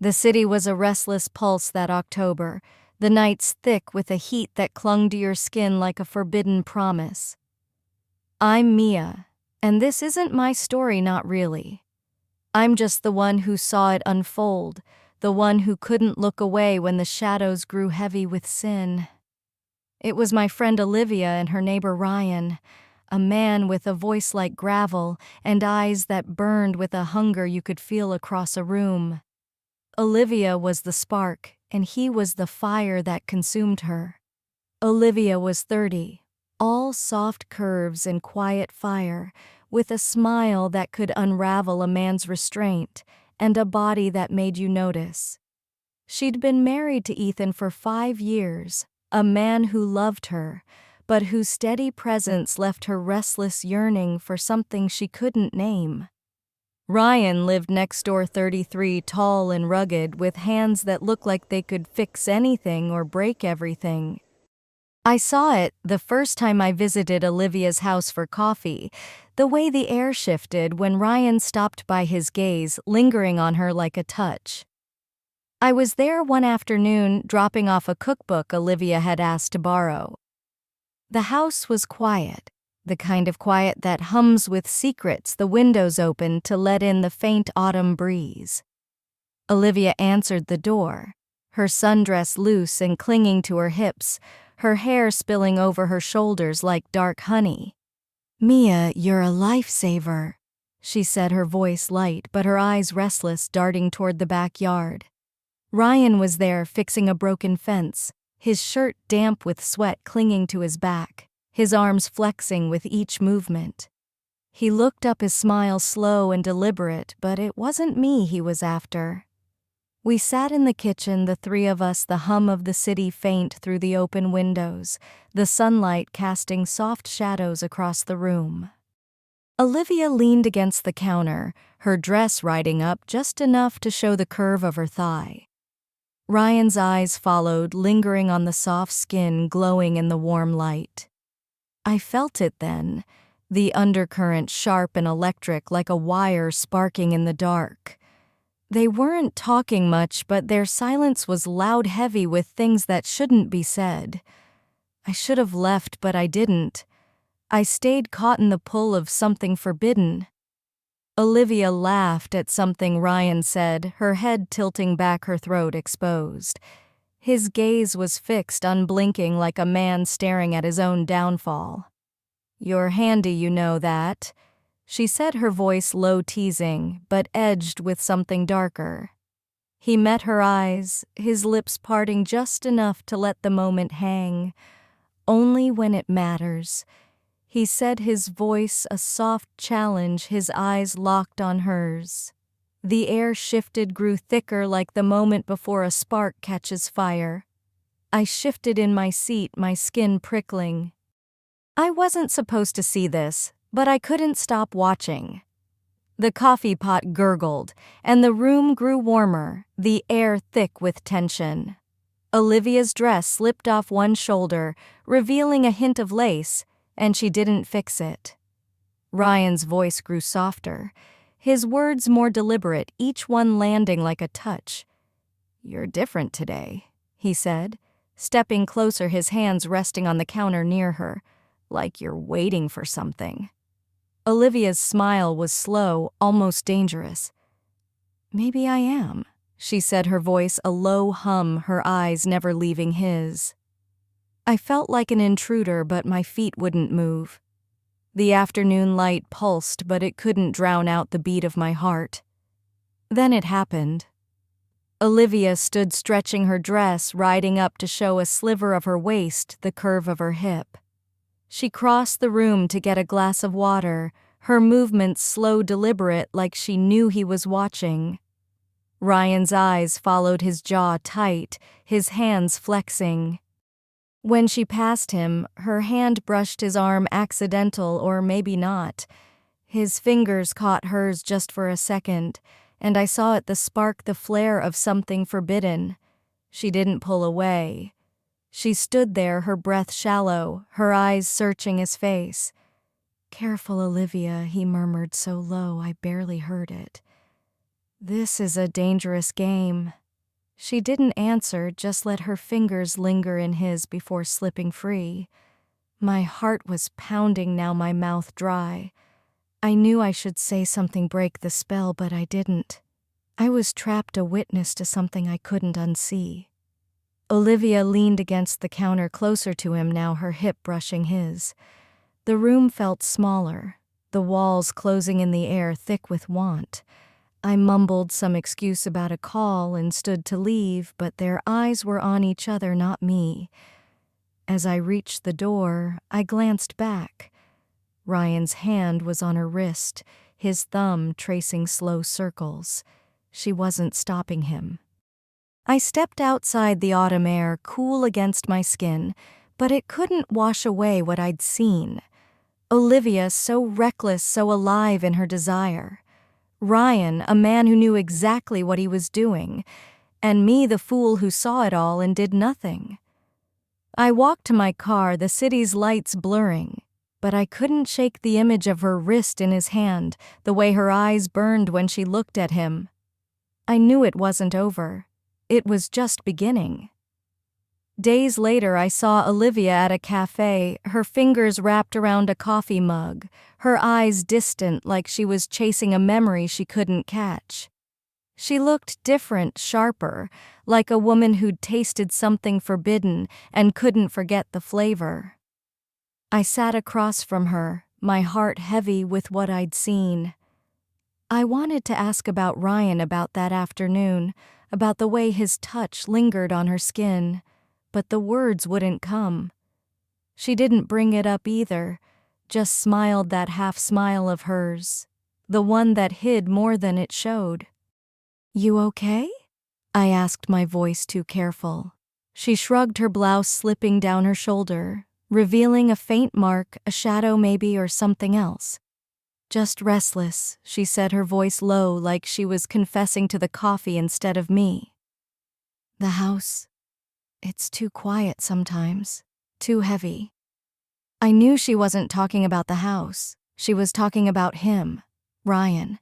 The city was a restless pulse that October, the nights thick with a heat that clung to your skin like a forbidden promise. I'm Mia, and this isn't my story, not really. I'm just the one who saw it unfold, the one who couldn't look away when the shadows grew heavy with sin. It was my friend Olivia and her neighbor Ryan, a man with a voice like gravel and eyes that burned with a hunger you could feel across a room. Olivia was the spark, and he was the fire that consumed her. Olivia was 30, all soft curves and quiet fire, with a smile that could unravel a man's restraint, and a body that made you notice. She'd been married to Ethan for 5 years, a man who loved her, but whose steady presence left her restless, yearning for something she couldn't name. Ryan lived next door, 33, tall and rugged, with hands that looked like they could fix anything or break everything. I saw it the first time I visited Olivia's house for coffee, the way the air shifted when Ryan stopped by, his gaze lingering on her like a touch. I was there one afternoon dropping off a cookbook Olivia had asked to borrow. The house was quiet, the kind of quiet that hums with secrets, the windows open to let in the faint autumn breeze. Olivia answered the door, her sundress loose and clinging to her hips, her hair spilling over her shoulders like dark honey. "Mia, you're a lifesaver," she said, her voice light but her eyes restless, darting toward the backyard. Ryan was there fixing a broken fence, his shirt damp with sweat clinging to his back, his arms flexing with each movement. He looked up, his smile slow and deliberate, but it wasn't me he was after. We sat in the kitchen, the three of us, the hum of the city faint through the open windows, the sunlight casting soft shadows across the room. Olivia leaned against the counter, her dress riding up just enough to show the curve of her thigh. Ryan's eyes followed, lingering on the soft skin glowing in the warm light. I felt it then, the undercurrent sharp and electric like a wire sparking in the dark. They weren't talking much, but their silence was loud, heavy with things that shouldn't be said. I should have left, but I didn't. I stayed, caught in the pull of something forbidden. Olivia laughed at something Ryan said, her head tilting back, her throat exposed. His gaze was fixed, unblinking, like a man staring at his own downfall. "You're handy, you know that," she said, her voice low, teasing, but edged with something darker. He met her eyes, his lips parting just enough to let the moment hang. "Only when it matters," he said, his voice a soft challenge, his eyes locked on hers. The air shifted, grew thicker, like the moment before a spark catches fire. I shifted in my seat, my skin prickling. I wasn't supposed to see this, but I couldn't stop watching. The coffee pot gurgled, and the room grew warmer, the air thick with tension. Olivia's dress slipped off one shoulder, revealing a hint of lace, and she didn't fix it. Ryan's voice grew softer, his words more deliberate, each one landing like a touch. "You're different today," he said, stepping closer, his hands resting on the counter near her, "like you're waiting for something." Olivia's smile was slow, almost dangerous. "Maybe I am," she said, her voice a low hum, her eyes never leaving his. I felt like an intruder, but my feet wouldn't move. The afternoon light pulsed, but it couldn't drown out the beat of my heart. Then it happened. Olivia stood stretching her dress, riding up to show a sliver of her waist, the curve of her hip. She crossed the room to get a glass of water, her movements slow, deliberate, like she knew he was watching. Ryan's eyes followed his jaw tight, his hands flexing. When she passed him, her hand brushed his arm, accidental or maybe not. His fingers caught hers just for a second, and I saw it, the spark, the flare of something forbidden. She didn't pull away. She stood there, her breath shallow, her eyes searching his face. "Careful, Olivia," he murmured so low I barely heard it. This is a dangerous game. She didn't answer, just let her fingers linger in his before slipping free. My heart was pounding, now my mouth dry. I knew I should say something, break the spell, but I didn't. I was trapped, a witness to something I couldn't unsee. Olivia leaned against the counter, closer to him now, her hip brushing his. The room felt smaller, the walls closing in the air, thick with want. I mumbled some excuse about a call and stood to leave, but their eyes were on each other, not me. As I reached the door, I glanced back. Ryan's hand was on her wrist, his thumb tracing slow circles. She wasn't stopping him. I stepped outside, the autumn air cool against my skin, but it couldn't wash away what I'd seen. Olivia, so reckless, so alive in her desire. Ryan, a man who knew exactly what he was doing, and me, the fool who saw it all and did nothing. I walked to my car, the city's lights blurring, but I couldn't shake the image of her wrist in his hand, the way her eyes burned when she looked at him. I knew it wasn't over. It was just beginning. Days later, I saw Olivia at a cafe, her fingers wrapped around a coffee mug, her eyes distant, like she was chasing a memory she couldn't catch. She looked different, sharper, like a woman who'd tasted something forbidden and couldn't forget the flavor. I sat across from her, my heart heavy with what I'd seen. I wanted to ask about Ryan, about that afternoon, about the way his touch lingered on her skin, but the words wouldn't come. She didn't bring it up either, just smiled, that half smile of hers, the one that hid more than it showed. "You okay?" I asked, my voice too careful. She shrugged, her blouse slipping down her shoulder, revealing a faint mark, a shadow maybe, or something else. "Just restless," she said, her voice low, like she was confessing to the coffee instead of me. "The house, it's too quiet sometimes, too heavy." I knew she wasn't talking about the house. She was talking about him, Ryan.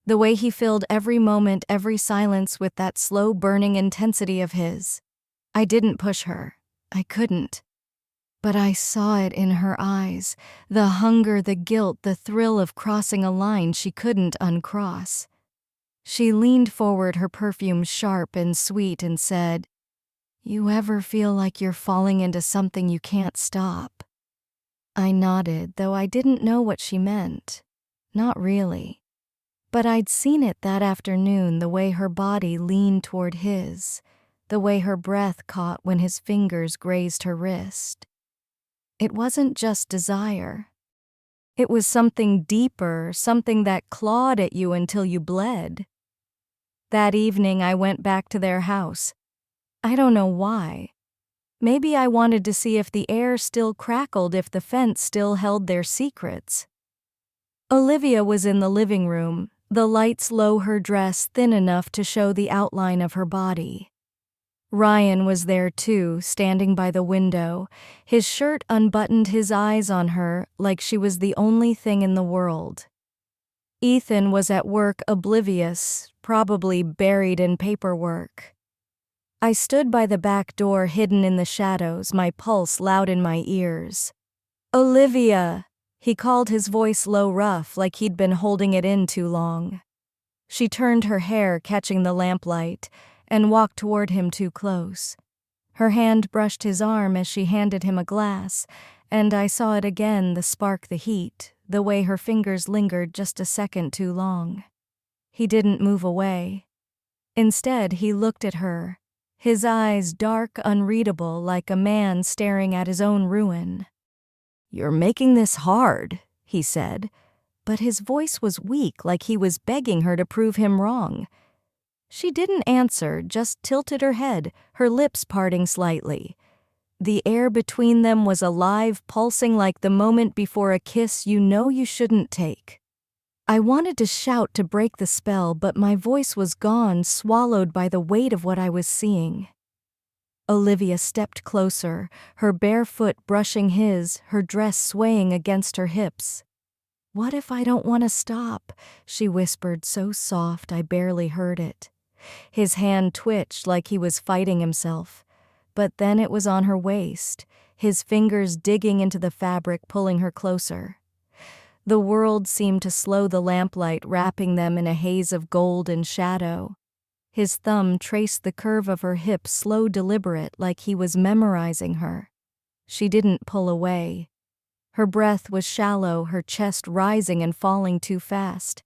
The way he filled every moment, every silence with that slow burning intensity of his. I didn't push her. I couldn't. But I saw it in her eyes, the hunger, the guilt, the thrill of crossing a line she couldn't uncross. She leaned forward, her perfume sharp and sweet, and said, "You ever feel like you're falling into something you can't stop?" I nodded, though I didn't know what she meant. Not really. But I'd seen it that afternoon, the way her body leaned toward his, the way her breath caught when his fingers grazed her wrist. It wasn't just desire. It was something deeper, something that clawed at you until you bled. That evening I went back to their house. I don't know why. Maybe I wanted to see if the air still crackled, if the fence still held their secrets. Olivia was in the living room, the lights low, her dress thin enough to show the outline of her body. Ryan was there too, standing by the window, his shirt unbuttoned, his eyes on her like she was the only thing in the world. Ethan was at work, oblivious, probably buried in paperwork. I stood by the back door, hidden in the shadows, my pulse loud in my ears. "Olivia!" He called, his voice low, rough, like he'd been holding it in too long. She turned her hair, catching the lamplight, and walked toward him too close. Her hand brushed his arm as she handed him a glass, and I saw it again, the spark, the heat, the way her fingers lingered just a second too long. He didn't move away. Instead, he looked at her, his eyes dark, unreadable, like a man staring at his own ruin. "You're making this hard," he said, but his voice was weak, like he was begging her to prove him wrong. She didn't answer, just tilted her head, her lips parting slightly. The air between them was alive, pulsing like the moment before a kiss you know you shouldn't take. I wanted to shout to break the spell, but my voice was gone, swallowed by the weight of what I was seeing. Olivia stepped closer, her bare foot brushing his, her dress swaying against her hips. What if I don't want to stop? She whispered so soft I barely heard it. His hand twitched like he was fighting himself. But then it was on her waist, his fingers digging into the fabric, pulling her closer. The world seemed to slow the lamplight, wrapping them in a haze of gold and shadow. His thumb traced the curve of her hip, slow, deliberate, like he was memorizing her. She didn't pull away. Her breath was shallow, her chest rising and falling too fast.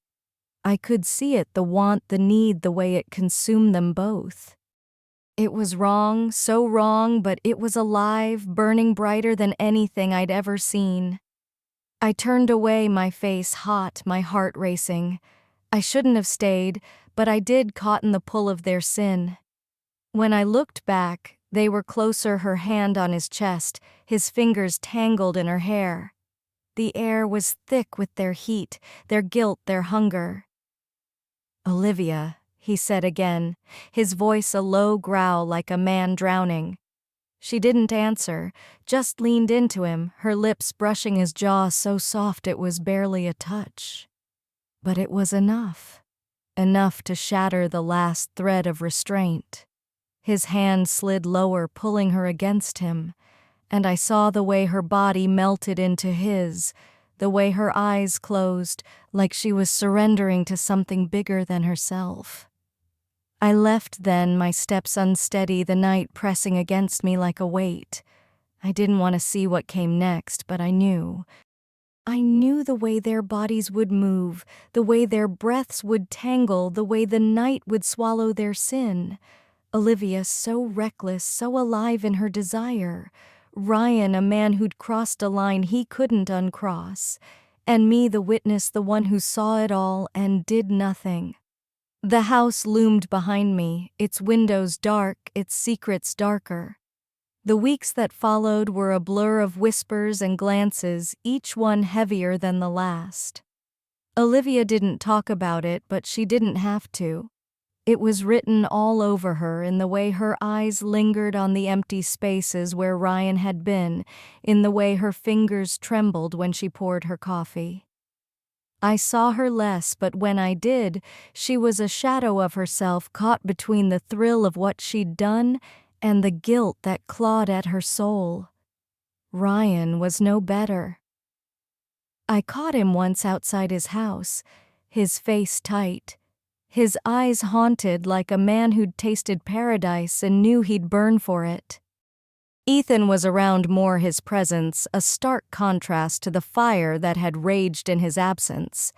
I could see it, the want, the need, the way it consumed them both. It was wrong, so wrong, but it was alive, burning brighter than anything I'd ever seen. I turned away, my face hot, my heart racing. I shouldn't have stayed, but I did, caught in the pull of their sin. When I looked back, they were closer, her hand on his chest, his fingers tangled in her hair. The air was thick with their heat, their guilt, their hunger. "Olivia," he said again, his voice a low growl like a man drowning. She didn't answer, just leaned into him, her lips brushing his jaw so soft it was barely a touch. But it was enough. Enough to shatter the last thread of restraint. His hand slid lower, pulling her against him, and I saw the way her body melted into his, the way her eyes closed, like she was surrendering to something bigger than herself. I left then, my steps unsteady, the night pressing against me like a weight. I didn't want to see what came next, but I knew. I knew the way their bodies would move, the way their breaths would tangle, the way the night would swallow their sin. Olivia so reckless, so alive in her desire. Ryan, a man who'd crossed a line he couldn't uncross. And me, the witness, the one who saw it all and did nothing. The house loomed behind me, its windows dark, its secrets darker. The weeks that followed were a blur of whispers and glances, each one heavier than the last. Olivia didn't talk about it, but she didn't have to. It was written all over her, in the way her eyes lingered on the empty spaces where Ryan had been, in the way her fingers trembled when she poured her coffee. I saw her less, but when I did, she was a shadow of herself, caught between the thrill of what she'd done and the guilt that clawed at her soul. Ryan was no better. I caught him once outside his house, his face tight, his eyes haunted like a man who'd tasted paradise and knew he'd burn for it. Ethan was around more, his presence a stark contrast to the fire that had raged in his absence.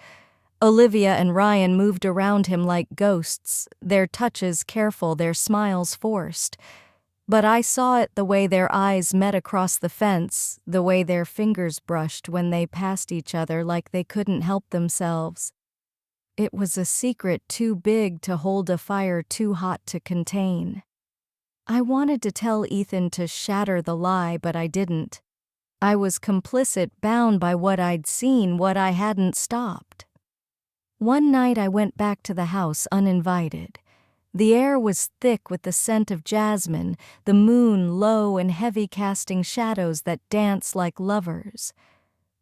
Olivia and Ryan moved around him like ghosts, their touches careful, their smiles forced. But I saw it, the way their eyes met across the fence, the way their fingers brushed when they passed each other like they couldn't help themselves. It was a secret too big to hold, a fire too hot to contain. I wanted to tell Ethan to shatter the lie, but I didn't. I was complicit, bound by what I'd seen, what I hadn't stopped. One night I went back to the house uninvited. The air was thick with the scent of jasmine, the moon low and heavy, casting shadows that danced like lovers.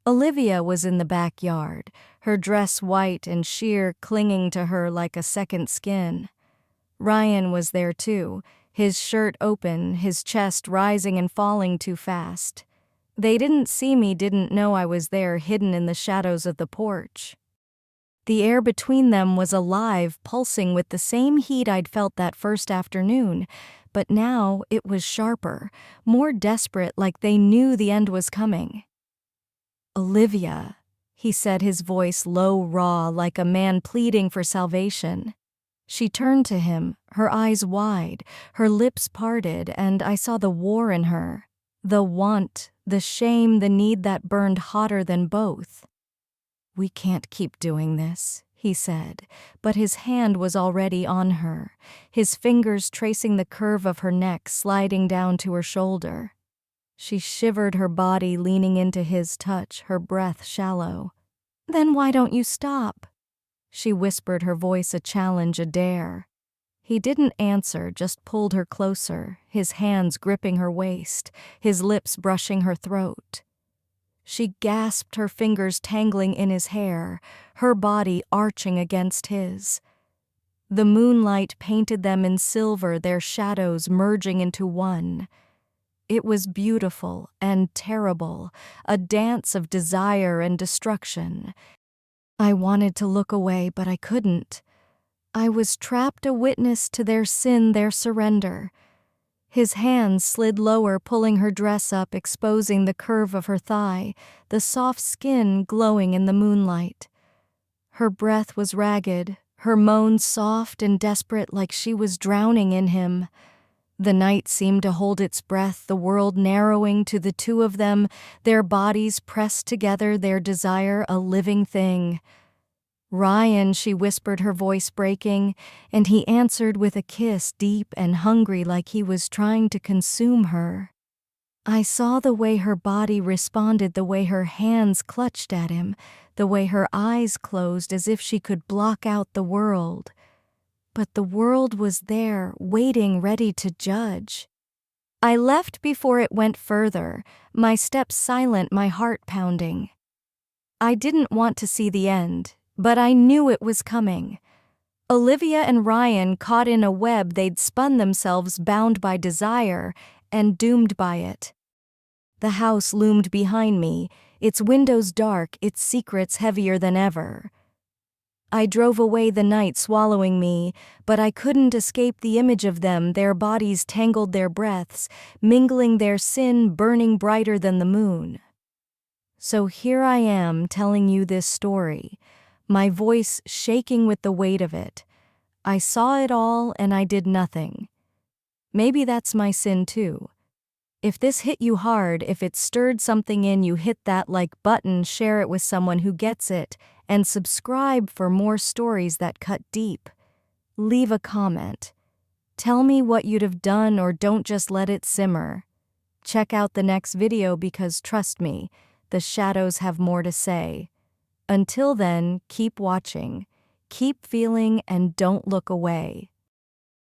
Olivia was in the backyard, her dress white and sheer, clinging to her like a second skin. Ryan was there too, his shirt open, his chest rising and falling too fast. They didn't see me, didn't know I was there, hidden in the shadows of the porch. The air between them was alive, pulsing with the same heat I'd felt that first afternoon, but now it was sharper, more desperate, like they knew the end was coming. "Olivia," he said, his voice low, raw, like a man pleading for salvation. She turned to him, her eyes wide, her lips parted, and I saw the war in her, the want, the shame, the need that burned hotter than both. "We can't keep doing this," he said, but his hand was already on her, his fingers tracing the curve of her neck, sliding down to her shoulder. She shivered, her body leaning into his touch, her breath shallow. "Then why don't you stop?" She whispered, her voice a challenge, a dare. He didn't answer, just pulled her closer, his hands gripping her waist, his lips brushing her throat. She gasped, her fingers tangling in his hair, her body arching against his. The moonlight painted them in silver, their shadows merging into one. It was beautiful and terrible, a dance of desire and destruction. I wanted to look away, but I couldn't. I was trapped, a witness to their sin, their surrender. His hands slid lower, pulling her dress up, exposing the curve of her thigh, the soft skin glowing in the moonlight. Her breath was ragged, her moans soft and desperate, like she was drowning in him. The night seemed to hold its breath, the world narrowing to the two of them, their bodies pressed together, their desire a living thing. "Ryan," she whispered, her voice breaking, and he answered with a kiss, deep and hungry, like he was trying to consume her. I saw the way her body responded, the way her hands clutched at him, the way her eyes closed as if she could block out the world. But the world was there, waiting, ready to judge. I left before it went further, my steps silent, my heart pounding. I didn't want to see the end, but I knew it was coming. Olivia and Ryan caught in a web they'd spun themselves, bound by desire and doomed by it. The house loomed behind me, its windows dark, its secrets heavier than ever. I drove away, the night swallowing me, but I couldn't escape the image of them, their bodies tangled, their breaths, mingling, their sin burning brighter than the moon. So here I am telling you this story, my voice shaking with the weight of it. I saw it all and I did nothing. Maybe that's my sin too. If this hit you hard, if it stirred something in you, hit that like button, share it with someone who gets it, and subscribe for more stories that cut deep. Leave a comment. Tell me what you'd have done, or don't just let it simmer. Check out the next video because trust me, the shadows have more to say. Until then, keep watching, keep feeling, and don't look away.